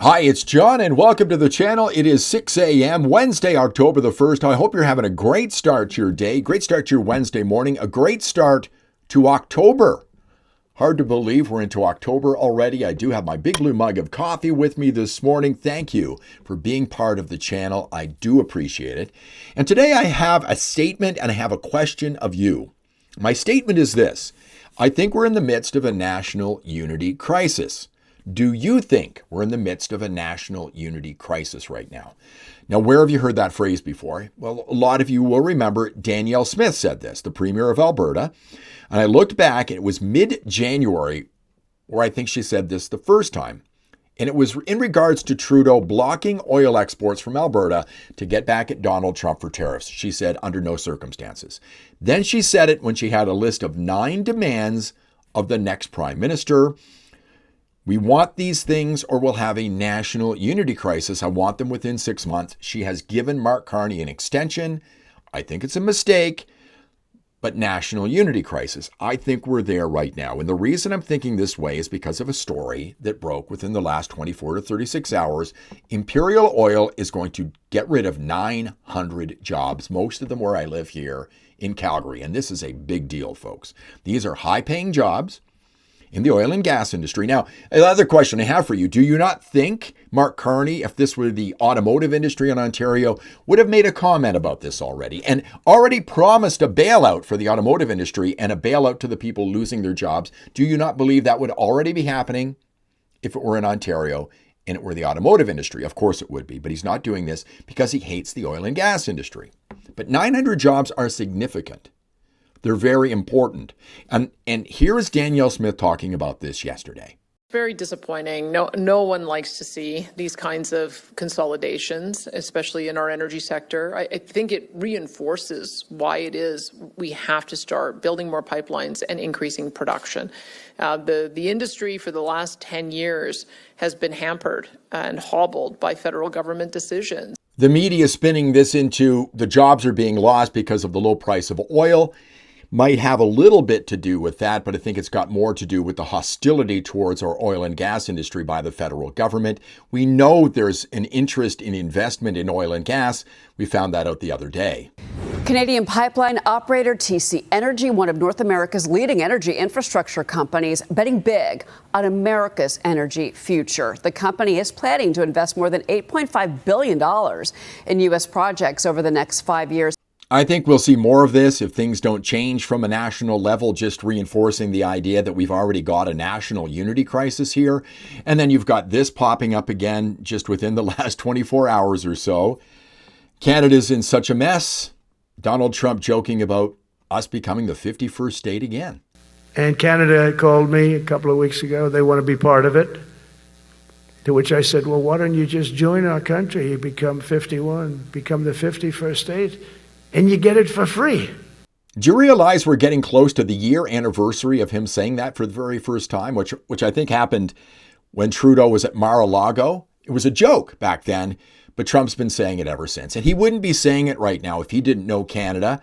Hi, it's John, and welcome to the channel. It is 6 a.m., Wednesday, October the 1st. I hope you're having a great start to your day, great start to your Wednesday morning, a great start to October. Hard to believe we're into October already. I do have my big blue mug of coffee with me this morning. Thank you for being part of the channel. I do appreciate it. And today I have a statement and I have a question of you. My statement is this: I think we're in the midst of a national unity crisis. Do you think we're in the midst of a national unity crisis right now? Now, where have you heard that phrase before? Well, a lot of you will remember Danielle Smith said this, the Premier of Alberta. And I looked back, and it was mid-January where I think she said this the first time. And it was in regards to Trudeau blocking oil exports from Alberta to get back at Donald Trump for tariffs. She said, under no circumstances. Then she said it when she had a list of 9 demands of the next prime minister. We want these things or we'll have a national unity crisis. I want them within 6 months. She has given Mark Carney an extension. I think it's a mistake, but national unity crisis. I think we're there right now. And the reason I'm thinking this way is because of a story that broke within the last 24 to 36 hours. Imperial Oil is going to get rid of 900 jobs, most of them where I live here in Calgary. And this is a big deal, folks. These are high-paying jobs in the oil and gas industry. Now, another question I have for you: do you not think Mark Carney, if this were the automotive industry in Ontario, would have made a comment about this already and already promised a bailout for the automotive industry and a bailout to the people losing their jobs? Do you not believe that would already be happening if it were in Ontario and it were the automotive industry? Of course it would be, but he's not doing this because he hates the oil and gas industry. But 900 jobs are significant. They're very important. And here is Danielle Smith talking about this yesterday. Very disappointing. No one likes to see these kinds of consolidations, especially in our energy sector. I think it reinforces why it is we have to start building more pipelines and increasing production. The industry for the last 10 years has been hampered and hobbled by federal government decisions. The media is spinning this into the jobs are being lost because of the low price of oil. Might have a little bit to do with that, but I think it's got more to do with the hostility towards our oil and gas industry by the federal government. We know there's an interest in investment in oil and gas. We found that out the other day. Canadian pipeline operator TC Energy, one of North America's leading energy infrastructure companies, betting big on America's energy future. The company is planning to invest more than $8.5 billion in U.S. projects over the next 5 years. I think we'll see more of this if things don't change from a national level, just reinforcing the idea that we've already got a national unity crisis here. And then you've got this popping up again just within the last 24 hours or so. Canada's in such a mess. Donald Trump joking about us becoming the 51st state again. And Canada called me a couple of weeks ago. They want to be part of it. To which I said, well, why don't you just join our country? You become 51, become the 51st state. And you get it for free. Do you realize we're getting close to the year anniversary of him saying that for the very first time, which I think happened when Trudeau was at Mar-a-Lago? It was a joke back then, but Trump's been saying it ever since. And he wouldn't be saying it right now if he didn't know Canada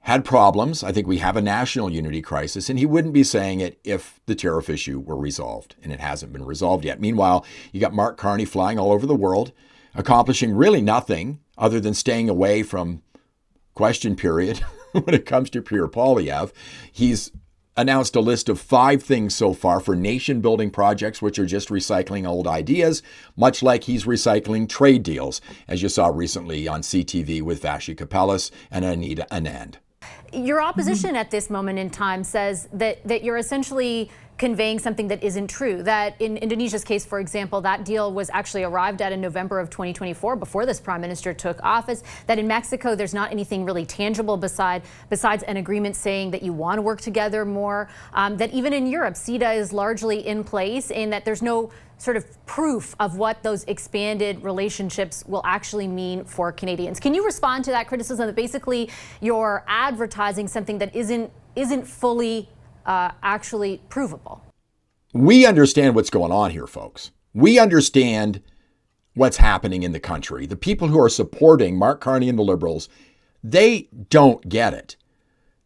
had problems. I think we have a national unity crisis, and he wouldn't be saying it if the tariff issue were resolved, and it hasn't been resolved yet. Meanwhile, you got Mark Carney flying all over the world, accomplishing really nothing other than staying away from question period when it comes to Pierre Poilievre. He's announced a list of 5 things so far for nation-building projects, which are just recycling old ideas, much like he's recycling trade deals, as you saw recently on CTV with Vassy Kapelas and Anita Anand. Your opposition at this moment in time says that you're essentially conveying something that isn't true. That in Indonesia's case, for example, that deal was actually arrived at in November of 2024, before this prime minister took office. That in Mexico, there's not anything really tangible besides an agreement saying that you want to work together more. That even in Europe, CETA is largely in place, and that there's no sort of proof of what those expanded relationships will actually mean for Canadians. Can you respond to that criticism that basically you're advertising something that isn't fully actually provable? We understand what's going on here, folks. We understand what's happening in the country. The people who are supporting Mark Carney and the Liberals, they don't get it.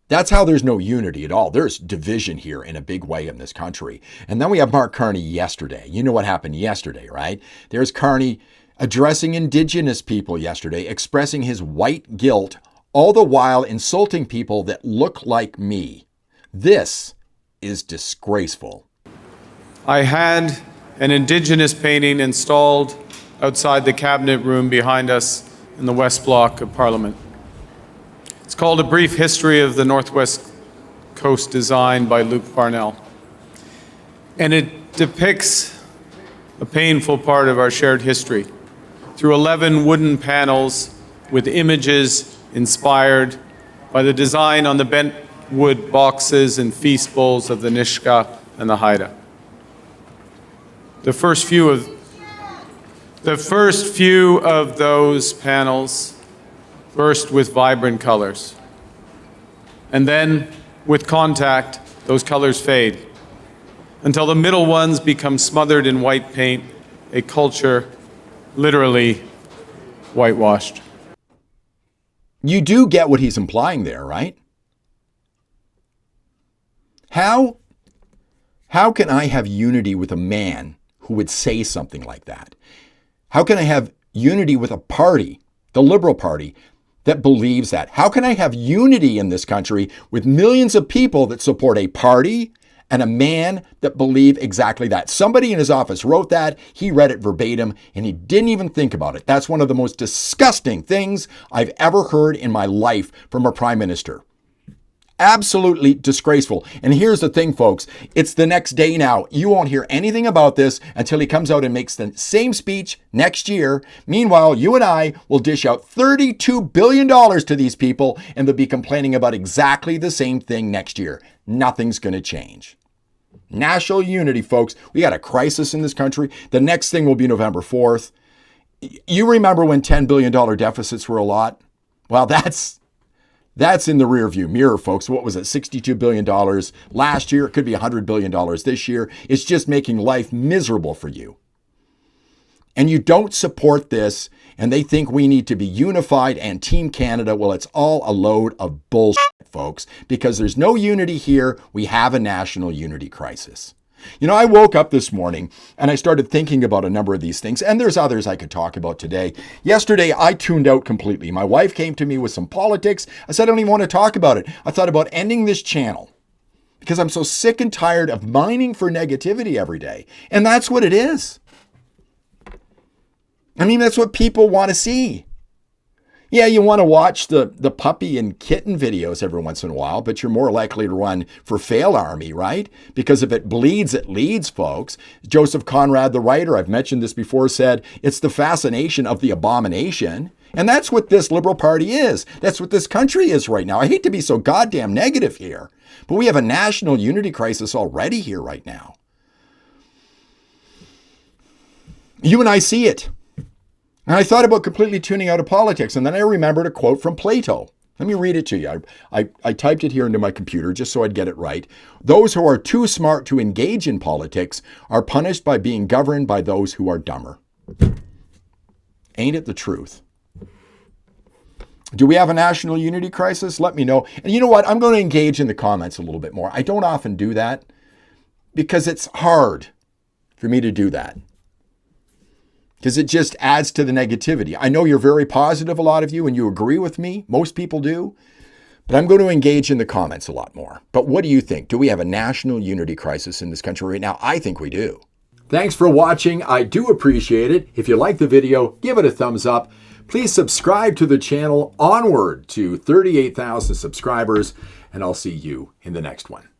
That's how there's no unity at all. There's division here in a big way in this country. And then we have Mark Carney yesterday. You know what happened yesterday, right? There's Carney addressing Indigenous people yesterday, expressing his white guilt, all the while insulting people that look like me. This is disgraceful. I had an Indigenous painting installed outside the cabinet room behind us in the West Block of Parliament. It's called A Brief History of the Northwest Coast Design by Luke Parnell. And it depicts a painful part of our shared history through 11 wooden panels with images inspired by the design on the bent wood boxes and feast bowls of the Nisga'a and the Haida. The first few of those panels burst with vibrant colors. And then, with contact, those colors fade until the middle ones become smothered in white paint, a culture literally whitewashed. You do get what he's implying there, right? How can I have unity with a man who would say something like that? How can I have unity with a party, the Liberal Party, that believes that? How can I have unity in this country with millions of people that support a party and a man that believe exactly that? Somebody in his office wrote that, he read it verbatim, and he didn't even think about it. That's one of the most disgusting things I've ever heard in my life from a prime minister. Absolutely disgraceful. And here's the thing, folks. It's the next day now. You won't hear anything about this until he comes out and makes the same speech next year. Meanwhile, you and I will dish out $32 billion to these people, and they'll be complaining about exactly the same thing next year. Nothing's going to change. National unity, folks. We got a crisis in this country. The next thing will be November 4th. You remember when $10 billion deficits were a lot? Well, that's in the rearview mirror, folks. What was it? $62 billion last year. It could be $100 billion this year. It's just making life miserable for you. And you don't support this, and they think we need to be unified and Team Canada. Well, it's all a load of bullshit, folks, because there's no unity here. We have a national unity crisis. You know, I woke up this morning and I started thinking about a number of these things, and there's others I could talk about today. Yesterday, I tuned out completely. My wife came to me with some politics. I said, I don't even want to talk about it. I thought about ending this channel because I'm so sick and tired of mining for negativity every day. And that's what it is. I mean, that's what people want to see. Yeah, you want to watch the puppy and kitten videos every once in a while, but you're more likely to run for Fail Army, right? Because if it bleeds, it leads, folks. Joseph Conrad, the writer, I've mentioned this before, said it's the fascination of the abomination. And that's what this Liberal Party is. That's what this country is right now. I hate to be so goddamn negative here, but we have a national unity crisis already here right now. You and I see it. And I thought about completely tuning out of politics, and then I remembered a quote from Plato. Let me read it to you. I typed it here into my computer just so I'd get it right. Those who are too smart to engage in politics are punished by being governed by those who are dumber. Ain't it the truth? Do we have a national unity crisis? Let me know. And you know what? I'm going to engage in the comments a little bit more. I don't often do that because it's hard for me to do that, because it just adds to the negativity. I know you're very positive, a lot of you, and you agree with me. Most people do. But I'm going to engage in the comments a lot more. But what do you think? Do we have a national unity crisis in this country right now? I think we do. Thanks for watching. I do appreciate it. If you like the video, give it a thumbs up. Please subscribe to the channel onward to 38,000 subscribers, and I'll see you in the next one.